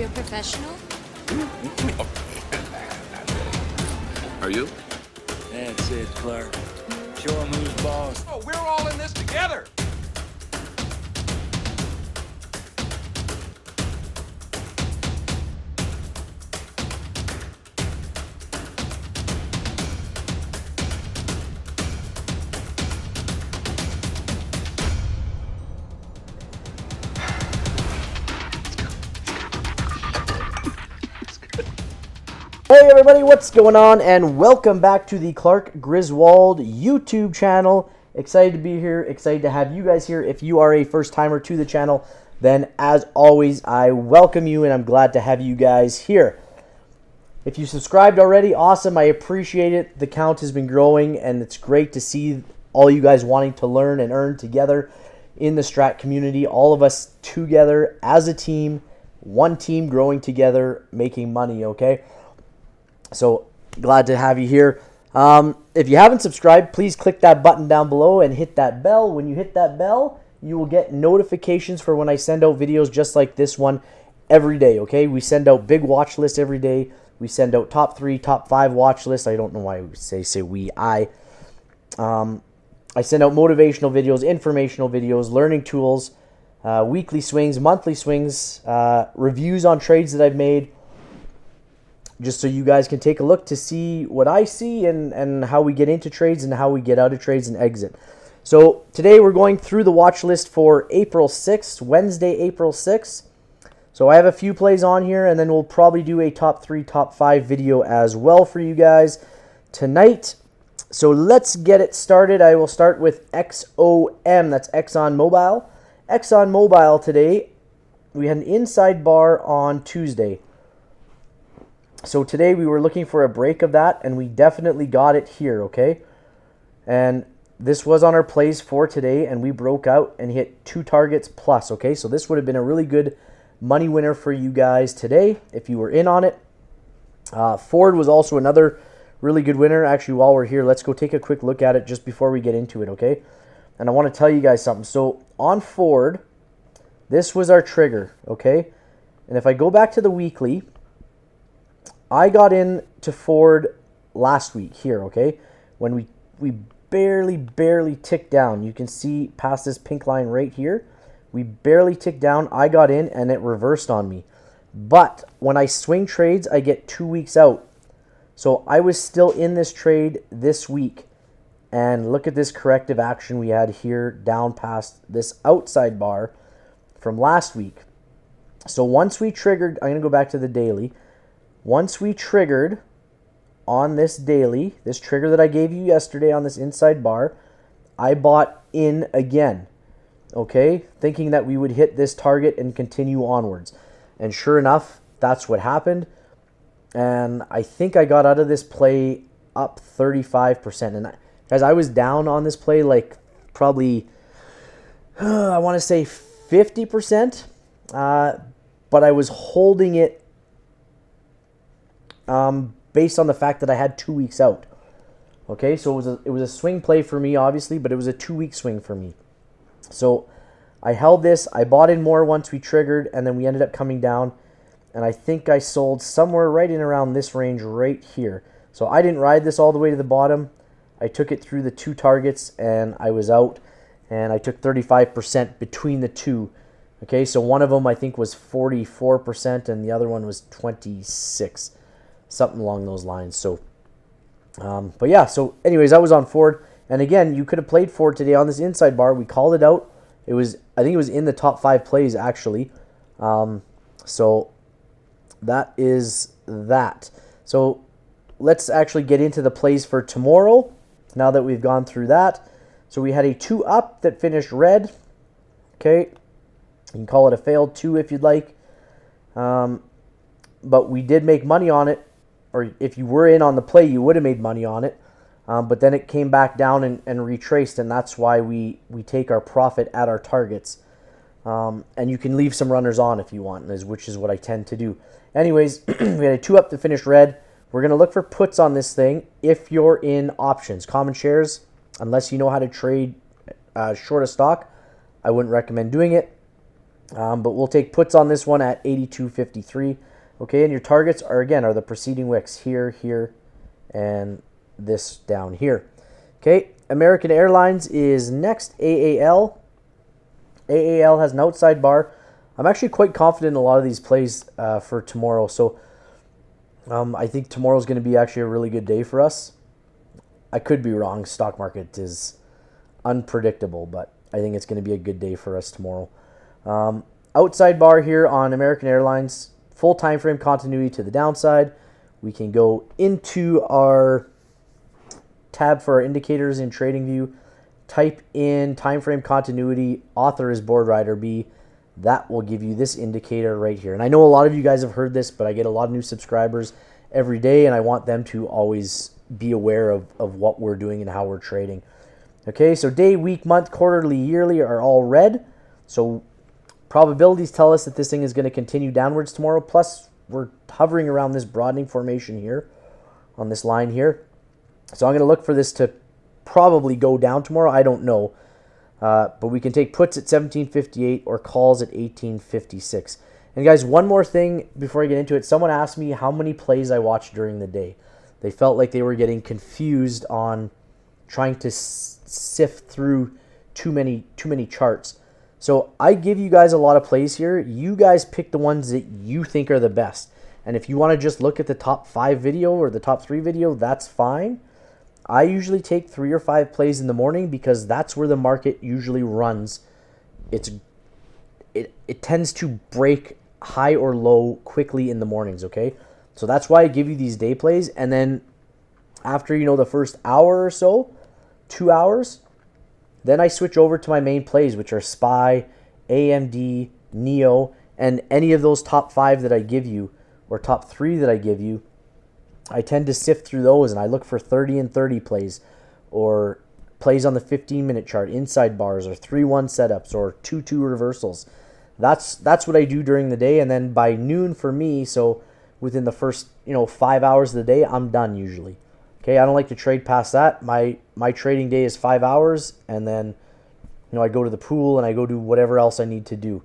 you're a professional? Are you? That's it, Clark. Show 'em who's boss. Oh, we're all in this together. Hey everybody, what's going on? And welcome back to the Clark Griswold YouTube channel. Excited to be here, excited to have you guys here. If you are a first timer to the channel, then as always, I welcome you and I'm glad to have you guys here. If you subscribed already, awesome, I appreciate it. The count has been growing and it's great to see all you guys wanting to learn and earn together in the Strat community. All of us together as a team, one team growing together, making money, okay? So glad to have you here. If you haven't subscribed, please click that button down below and hit that bell. When you hit that bell, you will get notifications for when I send out videos just like this one every day, okay? We send out big watch lists every day. We send out top 3, top 5 watch lists. I don't know why we say we, I send out motivational videos, informational videos, learning tools, weekly swings, monthly swings, reviews on trades that I've made, just so you guys can take a look to see what I see and how we get into trades and how we get out of trades and exit. So today we're going through the watch list for April 6th, Wednesday, April 6th. So I have a few plays on here and then we'll probably do a top 3, top 5 video as well for you guys tonight. So let's get it started. I will start with XOM, that's Exxon Mobil. Exxon Mobil today, we had an inside bar on Tuesday. So today we were looking for a break of that, and we definitely got it here, okay? And this was on our plays for today, and we broke out and hit 2 targets plus, okay? So this would have been a really good money winner for you guys today if you were in on it. Ford was also another really good winner. Actually, while we're here, let's go take a quick look at it just before we get into it, okay? And I want to tell you guys something. So on Ford, this was our trigger, okay? And if I go back to the weekly, I got into Ford last week here, okay? When we barely ticked down. You can see past this pink line right here. We barely ticked down. I got in and it reversed on me. But when I swing trades, I get 2 weeks out. So I was still in this trade this week. And look at this corrective action we had here down past this outside bar from last week. So once we triggered, I'm going to go back to the daily. Once we triggered on this daily, this trigger that I gave you yesterday on this inside bar, I bought in again, okay? Thinking that we would hit this target and continue onwards. And sure enough, that's what happened. And I think I got out of this play up 35%. And guys, I was down on this play like probably, I want to say 50%. But I was holding it based on the fact that I had 2 weeks out. Okay, so it was a swing play for me, obviously, but it was a 2-week swing for me. So I held this, I bought in more once we triggered, and then we ended up coming down, and I think I sold somewhere right in around this range right here. So I didn't ride this all the way to the bottom. I took it through the 2 targets, and I was out, and I took 35% between the two. Okay, so one of them I think was 44%, and the other one was 26%. Something along those lines. So, but yeah, so anyways, I was on Ford. And again, you could have played Ford today on this inside bar. We called it out. I think it was in the top 5 plays, actually. So that is that. So let's actually get into the plays for tomorrow, now that we've gone through that. So we had a 2 up that finished red. Okay. You can call it a failed 2 if you'd like. But we did make money on it. Or if you were in on the play, you would have made money on it. But then it came back down and retraced, and that's why we take our profit at our targets. And you can leave some runners on if you want, which is what I tend to do. Anyways, we had a 2 up to finish red. We're going to look for puts on this thing if you're in options. Common shares, unless you know how to trade short a stock, I wouldn't recommend doing it. But we'll take puts on this one at 82.53. Okay, and your targets are the preceding wicks here, here, and this down here. Okay, American Airlines is next. AAL. AAL has an outside bar. I'm actually quite confident in a lot of these plays for tomorrow. So I think tomorrow's going to be actually a really good day for us. I could be wrong. Stock market is unpredictable, but I think it's going to be a good day for us tomorrow. Outside bar here on American Airlines. Full time frame continuity to the downside. We can go into our tab for our indicators in TradingView. Type in time frame continuity. Author is board rider B. That will give you this indicator right here. And I know a lot of you guys have heard this, but I get a lot of new subscribers every day, and I want them to always be aware of what we're doing and how we're trading. Okay, so day, week, month, quarterly, yearly are all red. So probabilities tell us that this thing is going to continue downwards tomorrow. Plus, we're hovering around this broadening formation here on this line here. So I'm going to look for this to probably go down tomorrow. I don't know. But we can take puts at 17.58 or calls at 18.56. And guys, one more thing before I get into it. Someone asked me how many plays I watched during the day. They felt like they were getting confused on trying to sift through too many charts. So I give you guys a lot of plays here. You guys pick the ones that you think are the best. And if you want to just look at the top 5 video or the top 3 video, that's fine. I usually take 3 or 5 plays in the morning because that's where the market usually runs. It tends to break high or low quickly in the mornings, okay? So that's why I give you these day plays. And then after, the first hour or so, 2 hours, then I switch over to my main plays, which are SPY, AMD, NEO, and any of those top 5 that I give you, or top 3 that I give you. I tend to sift through those, and I look for 30 and 30 plays, or plays on the 15-minute chart, inside bars, or 3-1 setups, or 2-2 reversals. That's what I do during the day, and then by noon for me, so within the first 5 hours of the day, I'm done usually. Okay, I don't like to trade past that. My trading day is 5 hours, and then I go to the pool and I go do whatever else I need to do.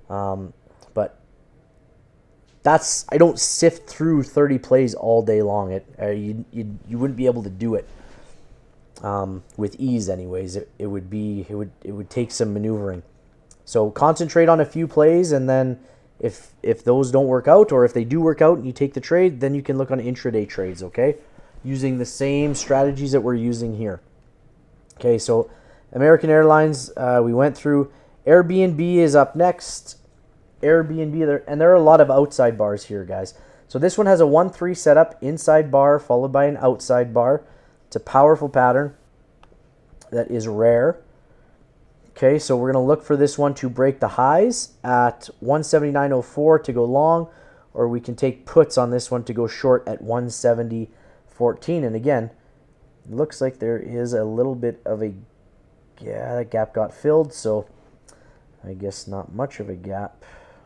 But I don't sift through 30 plays all day long. You wouldn't be able to do it with ease, anyways. It would take some maneuvering. So concentrate on a few plays, and then if those don't work out, or if they do work out and you take the trade, then you can look on intraday trades. Okay, using the same strategies that we're using here. Okay, so American Airlines we went through. Airbnb is up next. Airbnb, and there are a lot of outside bars here, guys. So this one has a 1-3 setup, inside bar followed by an outside bar. It's a powerful pattern that is rare. Okay, so we're going to look for this one to break the highs at 179.04 to go long, or we can take puts on this one to go short at 170.14. And again, it looks like there is a little bit of a, that gap got filled, so I guess not much of a gap.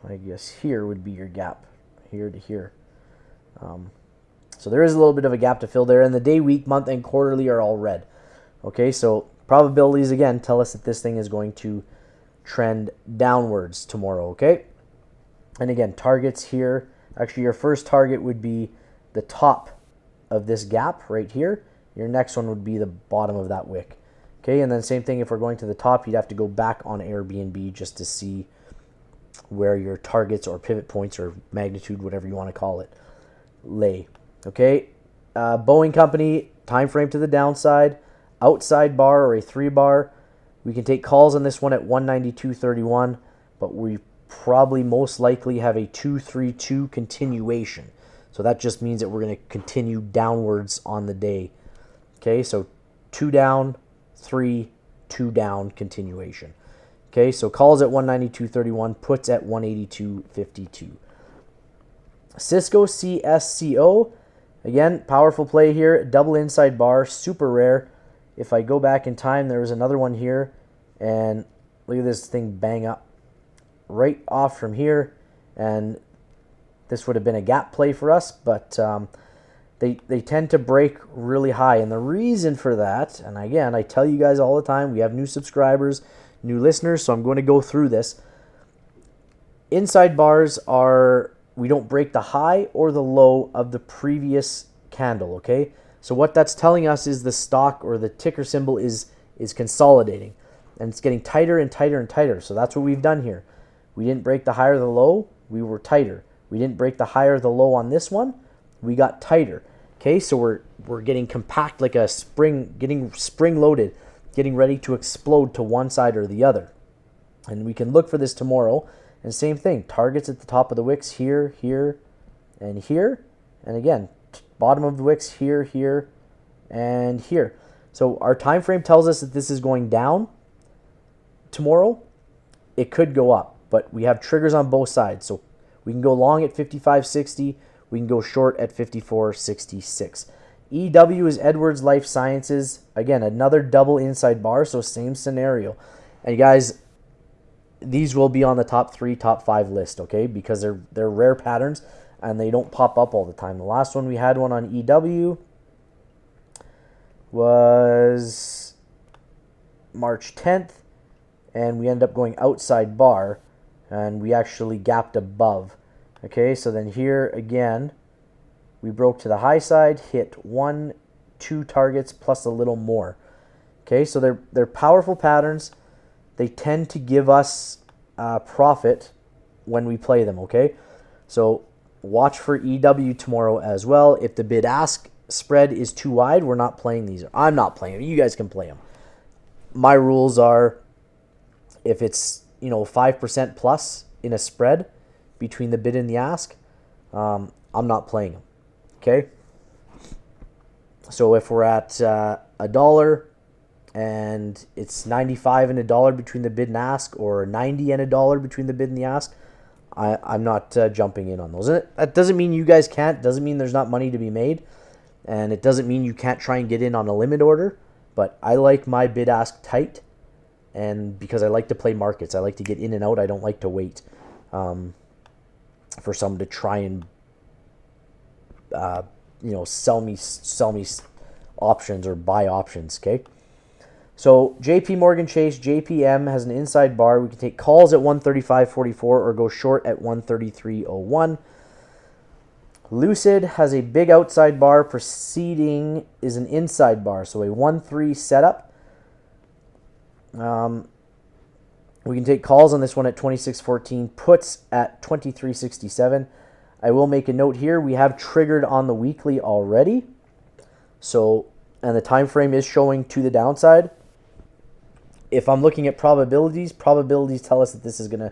I guess here would be your gap, here to here. So there is a little bit of a gap to fill there, and the day, week, month, and quarterly are all red. Okay, so probabilities, again, tell us that this thing is going to trend downwards tomorrow, okay? And again, targets here. Actually, your first target would be the top of this gap right here. Your next one would be the bottom of that wick. Okay, and then same thing, if we're going to the top, you'd have to go back on Airbnb just to see where your targets or pivot points or magnitude, whatever you want to call it, lay. Okay, Boeing Company, time frame to the downside, outside bar or a 3 bar. We can take calls on this one at 192.31, but we probably most likely have a 232 continuation. So that just means that we're going to continue downwards on the day. Okay, so 2 down, 3, 2 down continuation. Okay, so calls at 192.31, puts at 182.52. Cisco CSCO, again, powerful play here, double inside bar, super rare. If I go back in time, there was another one here, and look at this thing bang up right off from here, and this would have been a gap play for us, but they tend to break really high, and the reason for that, and again, I tell you guys all the time, we have new subscribers, new listeners, so I'm going to go through this. inside bars are, we don't break the high or the low of the previous candle, okay? So what that's telling us is the stock or the ticker symbol is consolidating, and it's getting tighter and tighter and tighter. So that's what we've done here. We didn't break the high or the low, we were tighter. We didn't break the high or the low on this one, we got tighter. Okay, so we're getting compact like a spring, getting spring loaded, getting ready to explode to one side or the other. And we can look for this tomorrow. And same thing, targets at the top of the wicks here, here, and here. And again, bottom of the wicks here, here, and here. So our time frame tells us that this is going down tomorrow. It could go up, but we have triggers on both sides. So we can go long at 55.60. We can go short at 54.66. EW is Edwards Life Sciences. Again, another double inside bar, so same scenario. And guys, these will be on the top 3, top 5 list, okay? Because they're rare patterns and they don't pop up all the time. The last one we had one on EW was March 10th, and we end up going outside bar, and we actually gapped above. Okay, so then here again, we broke to the high side, hit 1, 2 targets plus a little more. Okay, so they're powerful patterns. They tend to give us profit when we play them, okay? So watch for EW tomorrow as well. If the bid-ask spread is too wide, we're not playing these. I'm not playing them. You guys can play them. My rules are, if it's 5% plus in a spread between the bid and the ask, I'm not playing them. Okay? So if we're at $1 and it's 95 and $1 between the bid and ask, or 90 and $1 between the bid and the ask, I'm not jumping in on those. And that doesn't mean you guys can't. Doesn't mean there's not money to be made. And it doesn't mean you can't try and get in on a limit order. But I like my bid ask tight. And because I like to play markets, I like to get in and out. I don't like to wait for someone to try and sell me options or buy options. Okay, so JP Morgan Chase JPM has an inside bar. We can take calls at 135.44 or go short at 133.01. Lucid has a big outside bar. Preceding is an inside bar, so a 1-3 setup. We can take calls on this one at 26.14, puts at 23.67. I will make a note here. We have triggered on the weekly already. So, and the time frame is showing to the downside. If I'm looking at probabilities tell us that this is going to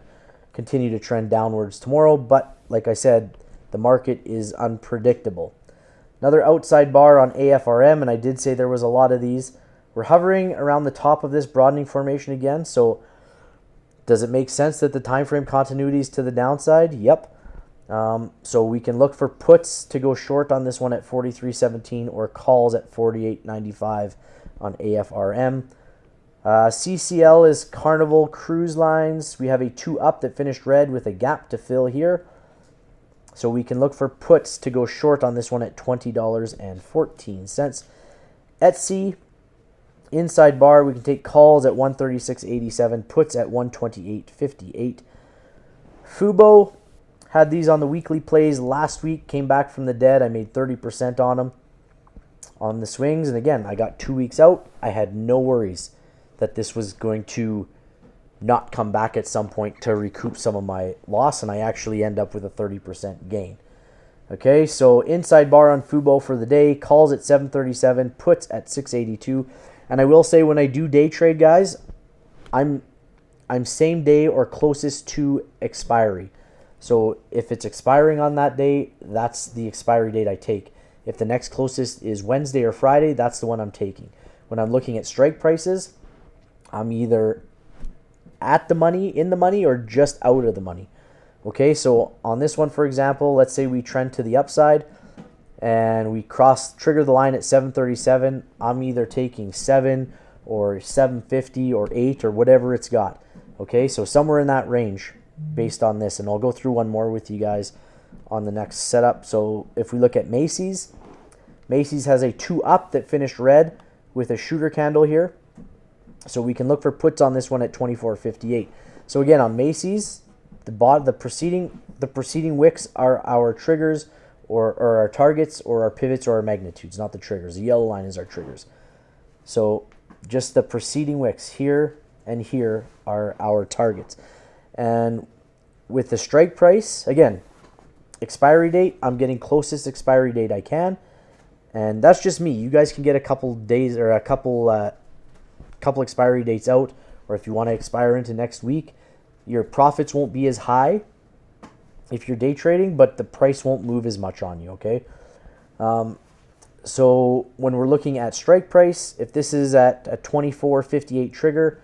continue to trend downwards tomorrow. But like I said, the market is unpredictable. Another outside bar on AFRM, and I did say there was a lot of these. We're hovering around the top of this broadening formation again. So does it make sense that the time frame continuity is to the downside? Yep. So we can look for puts to go short on this one at 43.17 or calls at 48.95 on AFRM. CCL is Carnival Cruise Lines. We have a 2 up that finished red with a gap to fill here. So we can look for puts to go short on this one at $20.14. Etsy, inside bar, we can take calls at 136.87, puts at 128.58. Fubo had these on the weekly plays last week, came back from the dead. I made 30% on them on the swings. And again, I got 2 weeks out. I had no worries that this was going to not come back at some point to recoup some of my loss, and I actually end up with a 30% gain. Okay, so inside bar on Fubo for the day, calls at 7.37, puts at 6.82. And I will say, when I do day trade, guys, I'm same day or closest to expiry. So if it's expiring on that day, that's the expiry date I take. If the next closest is Wednesday or Friday, that's the one I'm taking. When I'm looking at strike prices, I'm either at the money, in the money, or just out of the money. Okay, so on this one, for example, let's say we trend to the upside and we trigger the line at 7.37. I'm either taking 7 or 7.50 or 8 or whatever it's got. Okay, so somewhere in that range based on this, and I'll go through one more with you guys on the next setup. So if we look at Macys, Macys has a 2 up that finished red with a shooter candle here. So we can look for puts on this one at 24.58. So again, on Macys, the preceding wicks are our triggers or our targets or our pivots or our magnitudes, not the triggers. The yellow line is our triggers. So just the preceding wicks here and here are our targets. And with the strike price, again, expiry date, I'm getting closest expiry date I can. And that's just me. You guys can get a couple days or a couple expiry dates out, or if you want to expire into next week, your profits won't be as high if you're day trading, but the price won't move as much on you, okay? So when we're looking at strike price, if this is at a 24.58 trigger,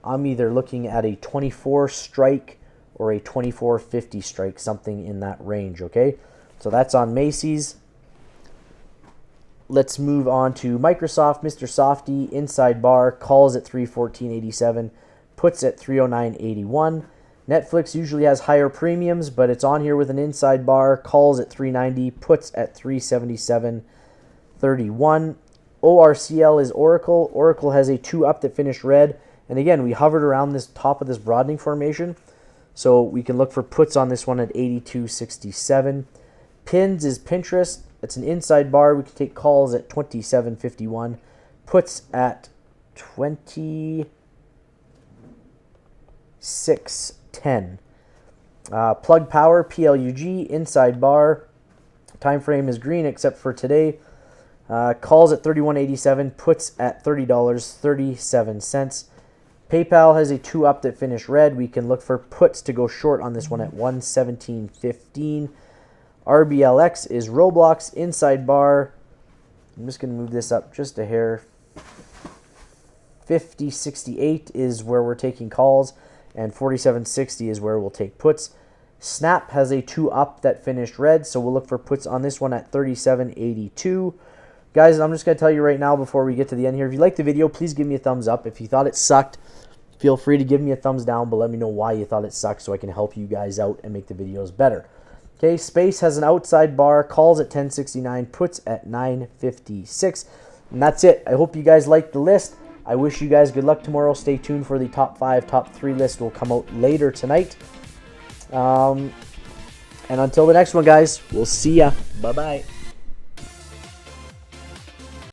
I'm either looking at a 24 strike or a 24.50 strike, something in that range, okay? So that's on Macys. Let's move on to Microsoft. Mr. Softy, inside bar, calls at 314.87, puts at 309.81. Netflix usually has higher premiums, but it's on here with an inside bar, calls at 390, puts at 377.31. ORCL is Oracle. Oracle has a 2 up that finished red. And again, we hovered around this top of this broadening formation. So we can look for puts on this one at 82.67. Pins is Pinterest. It's an inside bar. We can take calls at 27.51. Puts at 26.10. Plug Power, PLUG, inside bar. Time frame is green except for today. Calls at 31.87, puts at $30.37. PayPal has a 2 up that finished red. We can look for puts to go short on this one at 117.15. RBLX is Roblox, inside bar. I'm just going to move this up just a hair. 50.68 is where we're taking calls, and 47.60 is where we'll take puts. Snap has a 2 up that finished red, so we'll look for puts on this one at 37.82. Guys, I'm just going to tell you right now before we get to the end here, if you liked the video, please give me a thumbs up. If you thought it sucked, feel free to give me a thumbs down, but let me know why you thought it sucked so I can help you guys out and make the videos better. Okay, Space has an outside bar, calls at 10.69, puts at 9.56. And that's it. I hope you guys liked the list. I wish you guys good luck tomorrow. Stay tuned for the top 5, top 3 list will come out later tonight. And until the next one, guys, we'll see ya. Bye-bye.